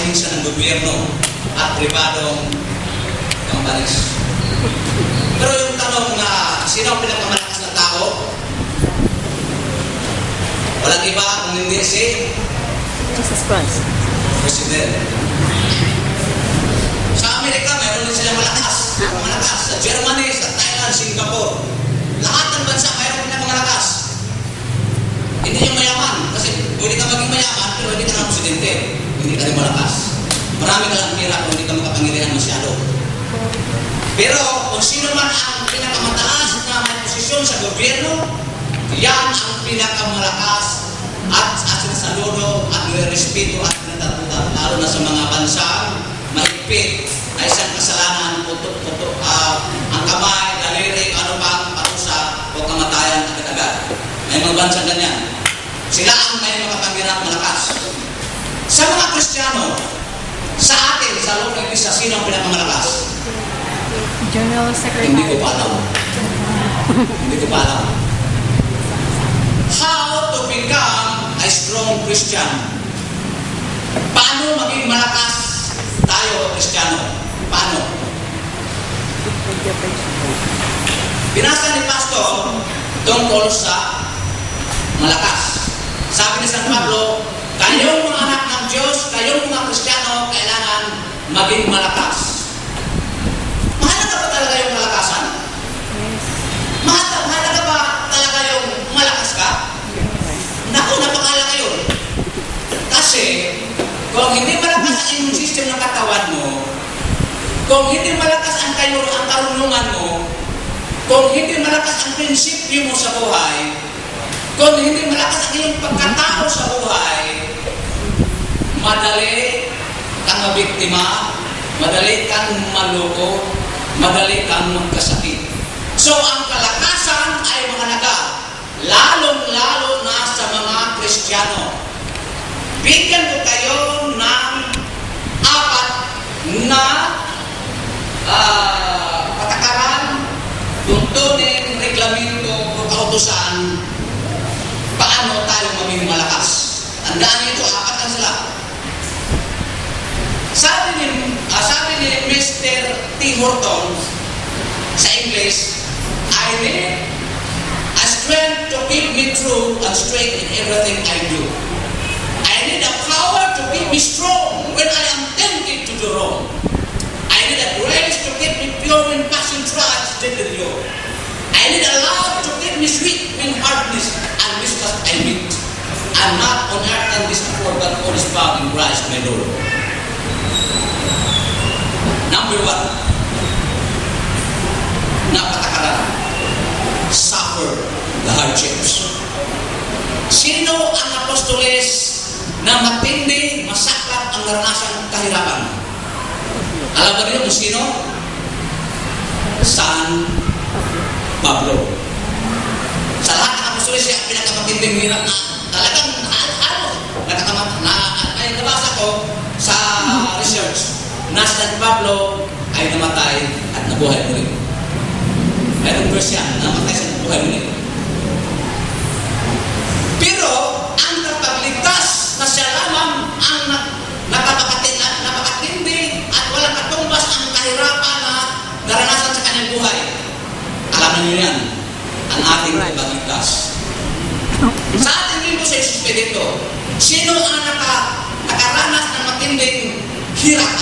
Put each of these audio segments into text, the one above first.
minsan ng gobyerno at pribadong companies. Pero yung tanong na sino ang pinakamalakas na tao? Walang iba kung hindi si Jesus Christ. President. Sa Amerika, mayroon din silang malakas. Sa Germany, sa Thailand, Singapore. Lahat ng bansa mayroon pinakamalakas. Hindi yung mayaman. Kasi pwede ka maging mayaman, pero hindi ka ng presidente. Hindi ka rin malakas. Marami ka lang pira kung hindi ka makapangilihan masyado. Pero kung sino man ang pinakamataas na may posisyon sa gobyerno, yan ang pinakamalakas at sinasaludo at nirespeto at pinatatutan, lalo na sa mga bansang mahigpit na isang kasalanan, putok-putok, ang kamay, daliri, ano pang parusa o kamatayan agad-agad. May mga bansang ganyan. Sila ang may makapangyarihan at malakas. Sa mga Kristiyano, sa atin, sa loob ng Iglesia, sino ang pinakamalakas? General Secretary. Hindi ko pa alam. Hindi ko pa alam. How to become a strong Christian? Paano maging malakas tayo, Kristiyano? Paano? Binasa ni Pastor tungkol sa malakas. Sabi ni San Pablo, kayong mga anak ng Diyos, kayong mga Kristiyano, kailangan maging malakas. Mahalaga ba talaga yung malakasan? Yes. Mahalaga ba talaga yung malakas ka? Naku, napakalaga yun. Kasi, kung hindi malakas ang immune system ng katawan mo, kung hindi malakas ang karunungan mo, kung hindi malakas ang prinsipyo mo sa buhay, kung hindi malakas ang iyong pagkatao sa buhay, madali kang mabiktima, madali kang maloko, madali kang magkasakit. So, ang kalakasan ay mahalaga, lalong-lalo na sa mga Kristiyano. Bigyan ko kayo ng 4 na patakaran, tuntunin, reglamento o kautusan paano tayo maging malakas. Tandaan niyo ito, 4 lang sila. Sabi ni Mr. T. Horton sa English, I need a strength to keep me true and straight in everything I do. I need a power to keep me strong when I am tempted to do wrong. I need a grace to keep me pure when passion tries to take you. I need a love to keep me sweet when hardness and mistrust I meet. I'm not on earth and this before, but all is found in Christ my Lord. Number 1, napatakaran, suffer the hardships. Sino ang apostoles na matindi, masakap ang naranasan kahirapan? Alam ba niyo kung sino? San Pablo. Sa lahat ng apostoles, siya ang pinakamatinding hirap na talagang ay nabasa ko sa research na San Pablo ay namatay at nabuhay muli. Mayroong verse yan, namatay sa nabuhay muli. Pero ang kapagligtas na siya lamang ang napakatindi at walang katumbas ang kahirapan na naranasan sa kanyang buhay. Alam niyo yan, ang ating kapagligtas. Sa ating linggo sa Jesus Pedro, sino ang nakaranas ng matinding hirap,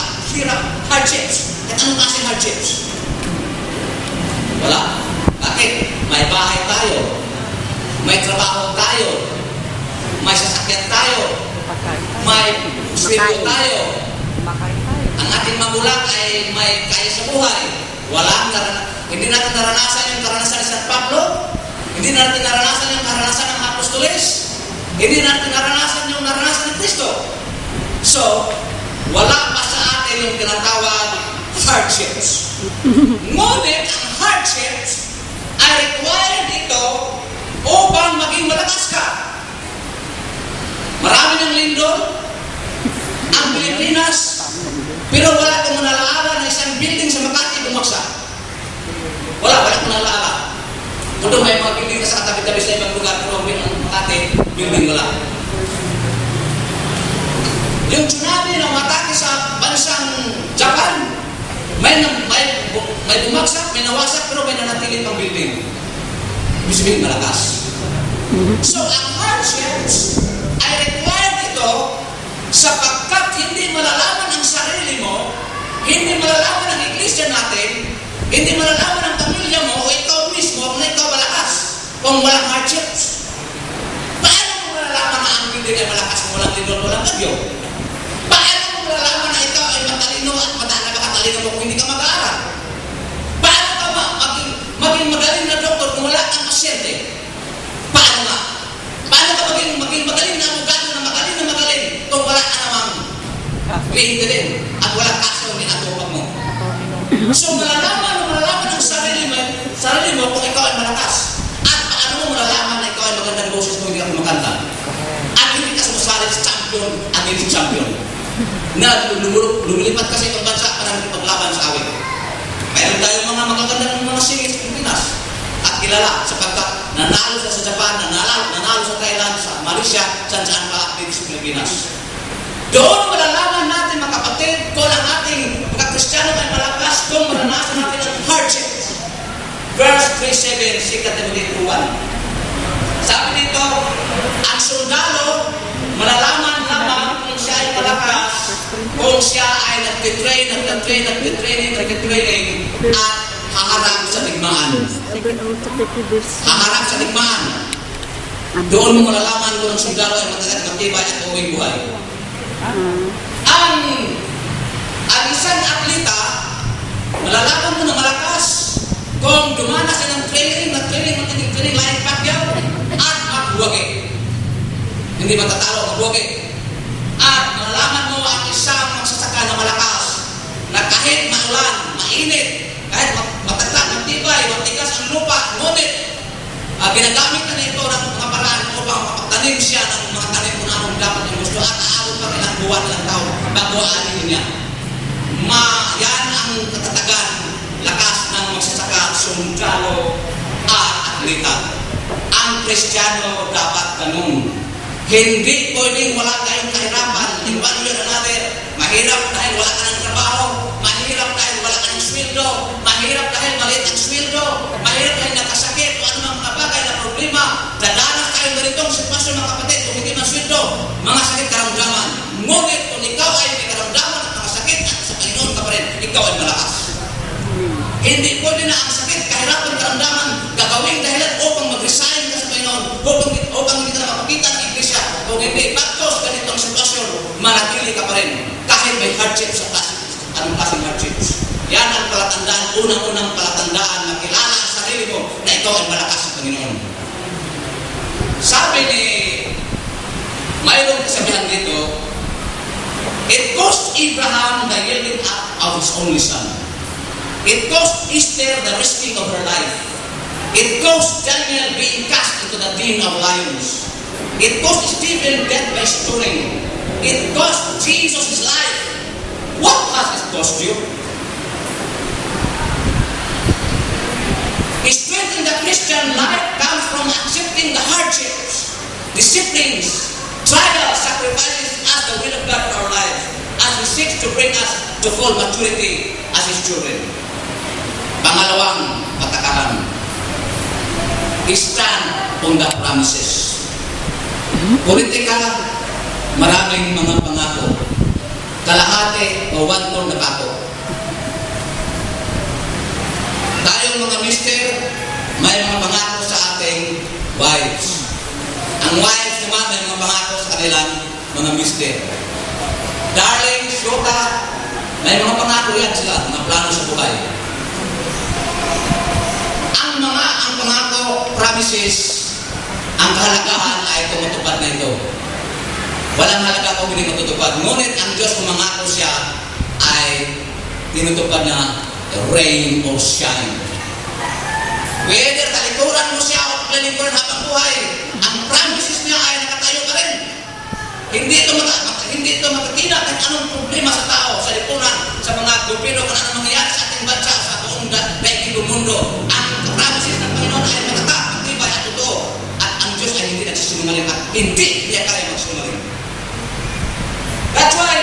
hardships? At anong klaseng hardships? Wala. Bakit? May bahay tayo, may trabaho tayo, may sasakyan tayo, may sweldo tayo, ang ating magulang ay may kaya sa buhay. Hindi natin naranasan yung karanasan ni San Pablo, hindi natin naranasan yung karanasan ng apostoles, hindi natin naranasan yung naranasan ni Kristo. So, wala pa sa atin yung tinatawag hardships. Ngunit ang hardships ay required ito upang maging malakas ka. Marami ng lindol ang Pilipinas, pero wala kang nalaala na isang building sa Makati bumagsak. Wala kang nalaala. Kung may mga building na sa katabi-tabi sa ibang lugar, pero ang Makati, building wala. Yung tsunami na umatake May bumagsak, may nawasak, pero may nanatiling pang building. Ibig sabihin, malakas. So, ang hardships ay required ito sapagkat hindi malalaman ang sarili mo, hindi malalaman ang iglesia natin, hindi malalaman ang pamilya mo, o ikaw mismo, na ikaw malakas kung walang hardships. Paano mo malalaman na ang building ay malakas kung walang lindol, walang bagyo? Paano mo malalaman na ikaw ay matalino at napakatalino mo kung hindi ka mag-aaral? Paano ka maging magaling na doktor kung wala kang pasyente? Paano nga? Paano ka maging magaling na abogado na magaling kung wala ka namang kliyente din at wala kaso ni atupag mo? So malalaman ang sarili mo kung ikaw ay malakas. At paano mo malalaman na ikaw ay magandang boses kung hindi ako makanta? At hindi ka sumasali sa champion at hindi champion. Na lumilipat kasi itong bansa para paglaban sa awit. Mayroon tayong mga magagandang mga singers sa Pilipinas at kilala sapagkat nanalo sa Japan, nanalo sa Thailand, sa Malaysia, saan pa dito sa Pilipinas. Doon malalaman natin mga kapatid kung ang ating mga Kristiyano ay malakas kung maranasan natin ang hardship. Verse 3:7, 2 Timothy 2:1. Sabi dito, ang sundalo malalaman lamang kung siya ay malakas kung siya ay nagtitrain at haharap sa digmaan. Haharap sa digmaan. Doon mo malalaman kung ang sundalo ay matagal matibay at uwing buhay. Ang isang atleta, malalaman mo na malakas kung dumanas siya ng training, lahat pakyaw, at magbuwagi. Hindi matatalo, magbuwagi. At malalaman mo ang isang magsasaka na malakas, na kahit maulan, mainit, kahit matagtag, matibay, matigas ang lupa, ngunit, ginagamit na ito ng mga paraan upang mapagtanim siya ng mga tanim kung anong dapat yung gusto at aabot pa ilang buwan, ilang taon bago aanin niya. Yan ang katatagan, lakas ng magsasaka, sundalo, at atleta. Ang Kristiyano dapat ganun. Hindi pwedeng wala tayong kahirapan. In one way or another, mahirap dahil wala ka ng trabaho, mahirap dahil wala ka ng sweldo, mahirap dahil maliit ang sweldo, mahirap dahil nakasakit o anumang mga bagay na problema. Dadanas tayo ganitong sitwasyon mga kapatid kung hindi man sweldo, mga sakit karamdaman. Ngunit kung ikaw ay may karamdaman at makasakit at sa Panginoon ka pa rin, ikaw ay malakas. Hindi pwede na ang sakit, kahirapan, karamdaman, gagawin dahilan upang mag-resign ka sa Panginoon, upang hindi ka na mapakita ng iglesia. Kung hindi, pagkos ganitong sitwasyon, manatili ka pa rin. Kahit may hardships sa klase. Anong klaseng hardships? Yan ang palatandaan, unang-unang palatandaan na kilala ang sarili mo na ikaw ay malakas sa Panginoon. Sabi ni, mayroong kasabihan dito, it cost Abraham the yielding up of his only son. It cost Esther the risking of her life. It cost Daniel being cast into the den of lions. It cost Stephen death by stoning. It cost Jesus his life. What has it cost you? Strength in the Christian life comes from accepting the hardships, disciplines, trials, sacrifices as the will of God for our lives, as He seeks to bring us to full maturity as His children. Pangalawang patakaran, stand on the promises. Politika, maraming mga pangako. Kalahati o one-third na pako. Tayong mga mister, may mga pangako sa ating wives. Ang wives naman may mga pangako sa kanilang mga mister. Darling, syota, may mga pangako yan sila, mga plano sa buhay. Ang pangako, promises, ang kahalagahan ay tumutupad na ito. Walang halaga kung hindi matutupad. Ngunit ang Diyos kung mangako siya ay tinutupad na rain or shine. Whether talikuran mo siya o talikuran habang buhay, ang promises niya ay nakatayo pa rin. Hindi ito matatina kahit anong problema sa tao, sa lipunan, sa mga gobyerno, kung anong mangyayari sa ating bansa, sa buong daigdig ng mundo. Ang promises ng Panginoon ay matatak, matibay at totoo. At ang Diyos ay hindi nagsisinungaling at hindi niya kaya magsinungaling. That's why,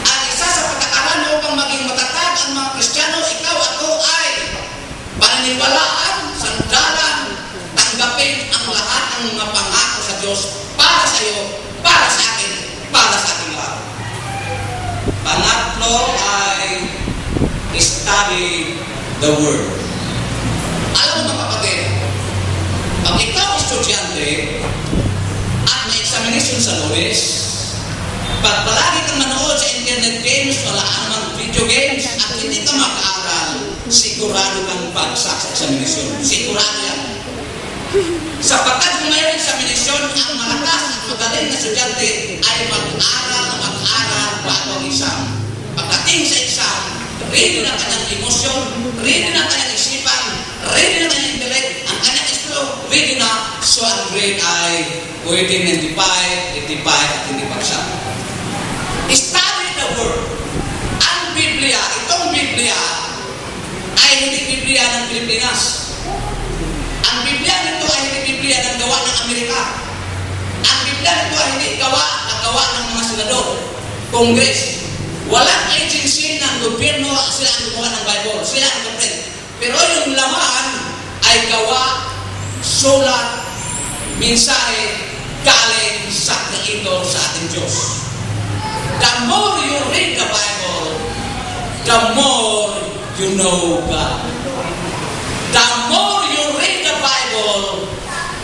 ang isa sa patakaran upang maging matatag ang mga Kristiyano iyo, para sa akin, para sa ating lahat. Pangatlo ay study the Word. Alam mo mga kapatid, pag ikaw estudyante at may examination sa Lunes, pag palagi kang manood sa internet games, wala namang video games, at hindi ka makaaral, sigurado kang bagsak sa examination. Sigurado yan. Sapagkat kung mayroong examination, ang malakas at magaling na estudyante ay mag-aral bago ang exam. Pagdating sa exam, ready na kanyang emosyon, ready na kanyang isipan, ready na kanyang intellect, ang kanyang islo, ready na, so ang grade ay pwedeng 95, 85 at hindi bagsak. Study the Word. Ang Biblia, itong Biblia, ay hindi Biblia ng Pilipinas. Ang Biblia nito ay hindi Biblia ng gawa ng Amerika. Ang Biblia nito ay hindi gawa ng mga senador, Congress. Walang agency ng gobyerno sila ang gumawa ng Bible. Sila ang kapit. Pero yung laman ay gawa, sulat, mensahe, galing sa Creator sa ating Diyos. The more you read the Bible, the more you know God. The more you read the Bible,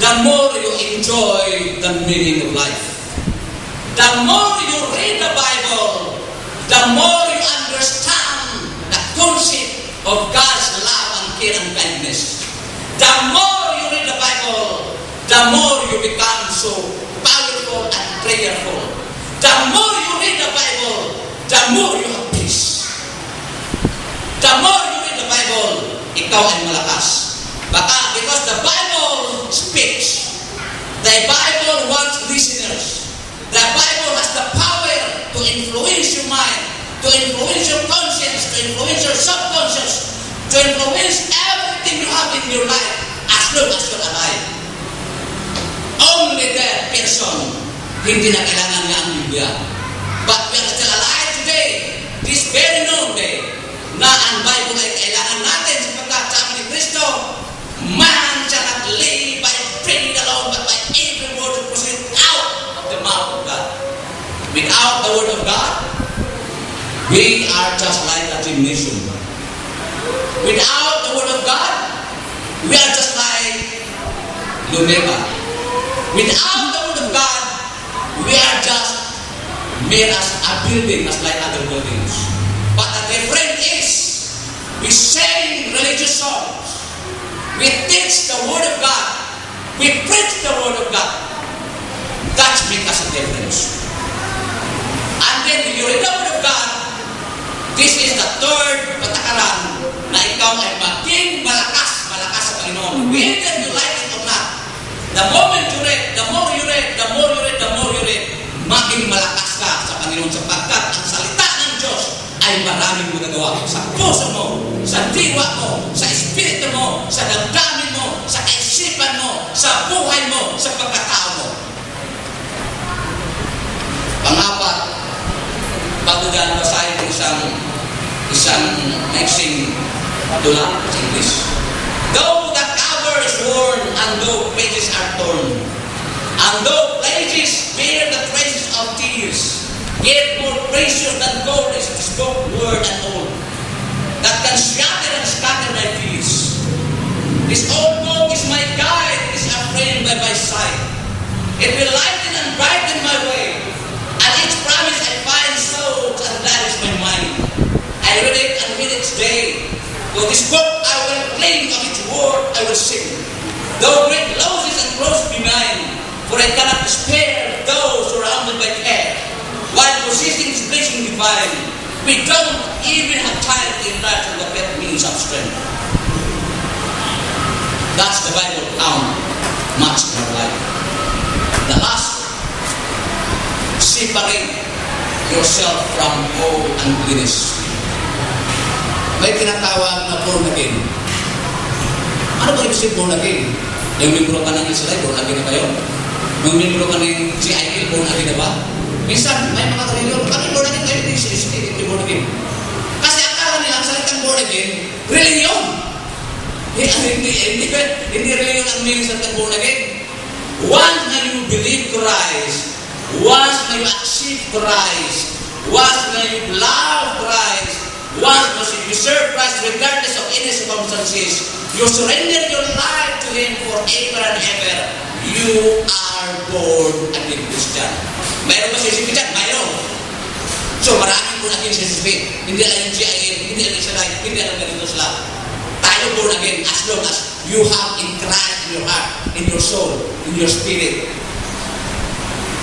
the more you enjoy the meaning of life. The more you read the Bible, the more you understand the concept of God's love and care and kindness. The more you read the Bible, the more you become so powerful and prayerful. The more you read the Bible, the more you have peace. The more you read the Bible, ikaw ay malakas. Baka because the Bible speaks, the Bible wants listeners. The Bible has the power to influence your mind, to influence your conscience, to influence your subconscious, to influence everything you have in your life as long as you're alive. Only that person hindi na kailangan niya ang Biblia. But we are still alive today, this very noonday, na ang Bible ay kailangan natin sapagkat sabi ni Kristo, man shall not live by bread alone, but by every word that proceeds out of the mouth of God. Without the Word of God, we are just like a gymnasium. Without the Word of God, we are just like Luneba. Without the Word of God, we are just made as a building, as like other buildings. But the difference is, we sing religious songs, we teach the Word of God, we preach the Word of God. That makes us a difference. And then if you read the Word of God, this is the third patakaran na ikaw ay maging malakas sa Panginoon. Whether you like it or not, the moment you read, the more you read, the more you read, the more you read, maging malakas ka sa Panginoon sapagkat ang salita ng Diyos ay maraming magagawa sa puso mo, sa diwa mo, sa espiritu mo, sa damdamin mo, sa kaisipan mo, sa buhay mo, sa pagkatao mo. Pangapat, bago dyan basahin ko isang mixing tula sa English. Though the cover is worn and though pages are torn, and though pages bear the traces of tears, yet more precious than gold is this book, word and old, that can shatter and scatter my fears. This old book is my guide, is a friend by my side. It will lighten and brighten my way, and each promise I find so and that is my mind. I read it and read it today. For this book I will claim, of its word I will sing. Though great losses and crosses be mine, for I cannot spare those surrounded by care. While possessing this blessing divine, we don't even have time to enlarge on the better means of strength. That's the Bible count much in our life. The last, separate yourself from all uncleanness. May tinatawag na born again. Ano ba ibig sabihin born again? Yung membro ka ng Israel, born again na kayo? Yung membro ka ng GIL, born again na ba? Minsan, may mga reliyon, kami born again kayo, hindi born again. Kasi akala nila, ang salitang born again, reliyon. Hindi reliyon ang meaning sa salitang born again. Once na you believe Christ, na you accept Christ, once na you love Christ, once na you serve Christ regardless of any circumstances, you surrender your life to Him forever and ever, you are born again Christian. Mayroon ba sisipin dyan? Mayroon. So maraming born again sisipin. Hindi lang yung GIM, hindi lang isa lang, hindi lang ganito sila. Tayo born again as long as you have in Christ in your heart, in your soul, in your spirit.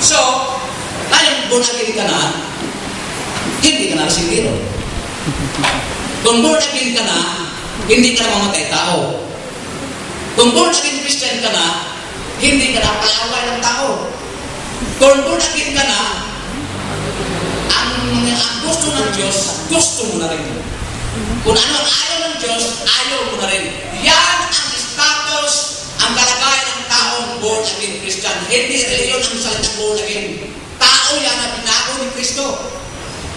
So, tayo born again ka na, hindi ka na resindero. Kung born again ka na, hindi ka na mamatay tao. Kung born again Christian ka na, hindi ka na palaway ng tao. Kung born again ka na, ang gusto ng Diyos, gusto mo na rin. Kung ano ang ayaw ng Diyos, ayaw mo na rin. Yan ang status, ang kalagayan ng taong born again Christian. Hindi reliyon ang salitang born again. Tao yan na binago ni Kristo.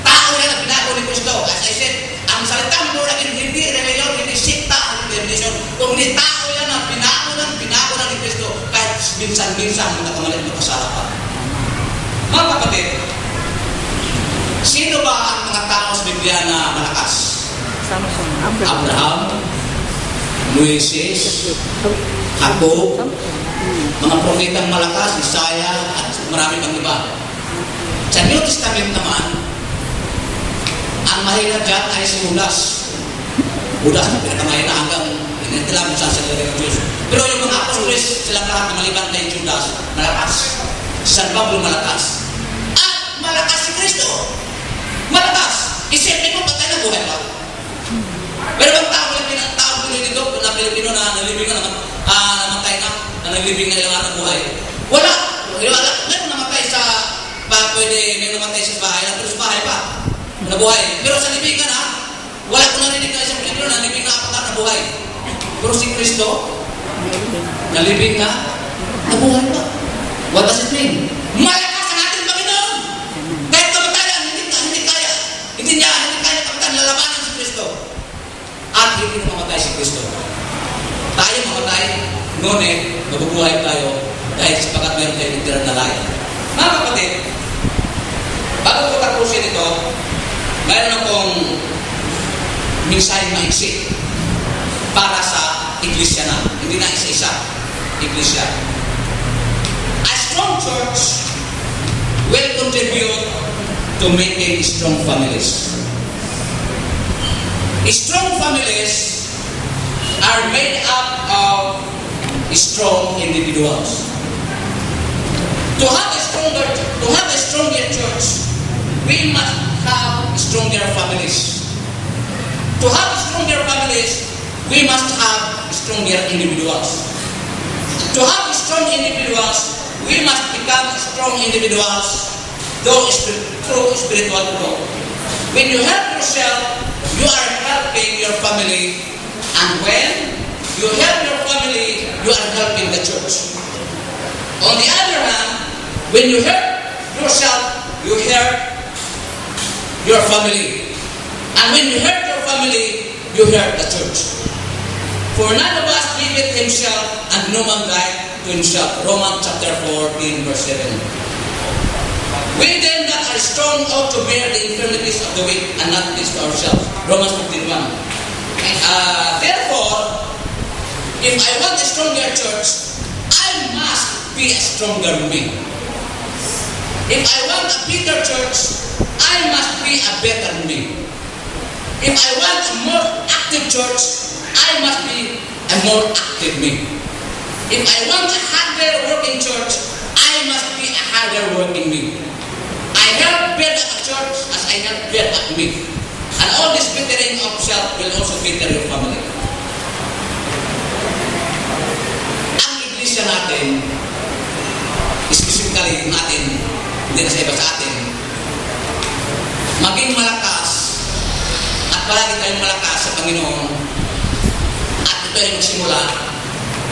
Tao yan na binago ni Kristo. As I said, ang salitang born again, hindi reliyon, hindi sikta, hindi reliyon. Kung hindi tao yan na binago ni Kristo, kahit minsan-minsan nagkamalit mo kasala pa. Mga kapatid, sino ba ang mga tao sa Biblia na malakas? Samson. Abraham, Moises, Jacob, mga propetang malakas, Isaiah, at marami pang iba. Sa New Testament naman, ang mahirap dyan ay si Judas. Judas na pinakamahirap hanggang initilam sa salita ng Diyos. Pero yung mga apostoles, silang lahat na maliban kay Judas, malakas. Si San Pablo malakas. At malakas si Kristo. Malakas. Isipin mo, patay na buhay pa. Pero bang tao dito na Pilipino na nalibing na namatay na nalibing na ilang buhay? Wala. Meron namatay sa may namatay sa bahay, pero sa bahay pa nabuhay. Pero sa libingan wala ko narinig na isang Pilipino na nalibing na apat na buhay. Pero si Kristo nalibing na nabuhay pa. What does it mean? Malakas ang ating Panginoon. Kahit kamatayan, hindi kaya. Hindi kaya kamatayan, lalabanan si Kristo. At hindi mamatay si Kristo. Tayo mamatay, ngunit mabubuhay tayo dahil sapagat meron tayo nagtirang na lahat. Mga kapatid, bago ko tapusin ito, mayroon akong mensaheng maiksi para sa iglesia na. Hindi na isa-isa. Iglesia. A strong church will contribute to making strong families. Strong families are made up of strong individuals. To have a stronger church, we must have stronger families. To have stronger families, we must have stronger individuals. To have strong individuals, we must become strong individuals through spiritual growth. When you help yourself, you are helping your family, and when you help your family, you are helping the church. On the other hand, when you help yourself, you help your family, and when you help your family, you help the church. For none of us giveth himself, and no man died to himself. Romans chapter 14, verse 7. We then that are strong ought to bear the infirmities of the weak, and not this to ourselves. Romans 15:1. Therefore, if I want a stronger church, I must be a stronger me. If I want a bigger church, I must be a better me. If I want a more active church, I must be a more active me. If I want a harder working church, I must be a harder working me. I help build up a church as I help build up me. And all this bettering of self will also better your family. Ang iglesia natin, specifically natin, hindi na sa iba sa atin, maging malakas at palagi tayong malakas sa Panginoon, at ito ay magsimula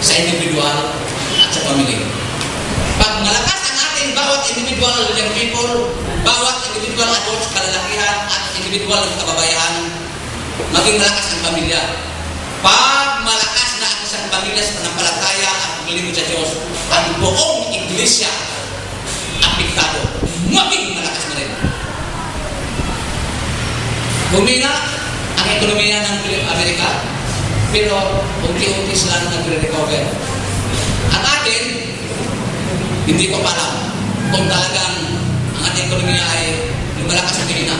sa individual at sa family. Pag malakas ang ating bawat individual young people, bawat individual adults, kalalakihan at individual ng kababayan, maging malakas ang pamilya. Pag malakas na ang isang pamilya sa panampalataya at paglilingkod sa Diyos, ang buong iglesia apektado. Maging Humina ang ekonomiya ng Amerika, pero unti-unti sila nagre-recover. Ang atin, hindi ko pa alam kung talagang ang ating ekonomiya ay lumalakas ang hina.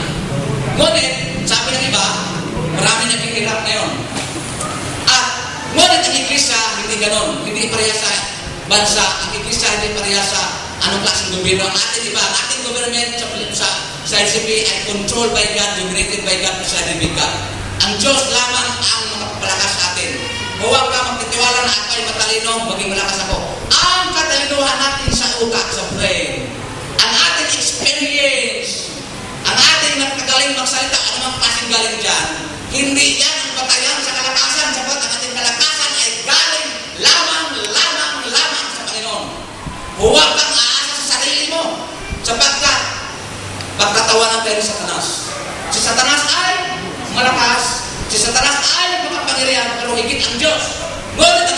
Ngunit, sabi ng iba, marami naghihirap ngayon. At ngunit ang Iglesia, hindi ganon. Hindi pareha sa bansa. Ang Iglesia hindi pareha sa anong klaseng gobyerno. Ang ating iba, ang ating government sa LCP ay controlled by God, dominated by God, presided by God. Ang Diyos lamang ang makapalakas sa atin. Huwag ka magtitiwala na ako ay matalino, maging malakas ako. Ang katalinuhan natin sa utak, sa brain, ang ating experience, ang ating nagkagaling magsalita, anumang pasing galing dyan, hindi yan ang batayan sa kalakasan, sapat ang ating kalakasan ay galing lamang sa Panginoon. Huwag kang aasa sa sarili mo, sapagkat pagtatawanan tayo ni Satanas. Si Satanas ay malakas, si Satanas ay makapangyarihan, pero higit ang Diyos. Ngunit ang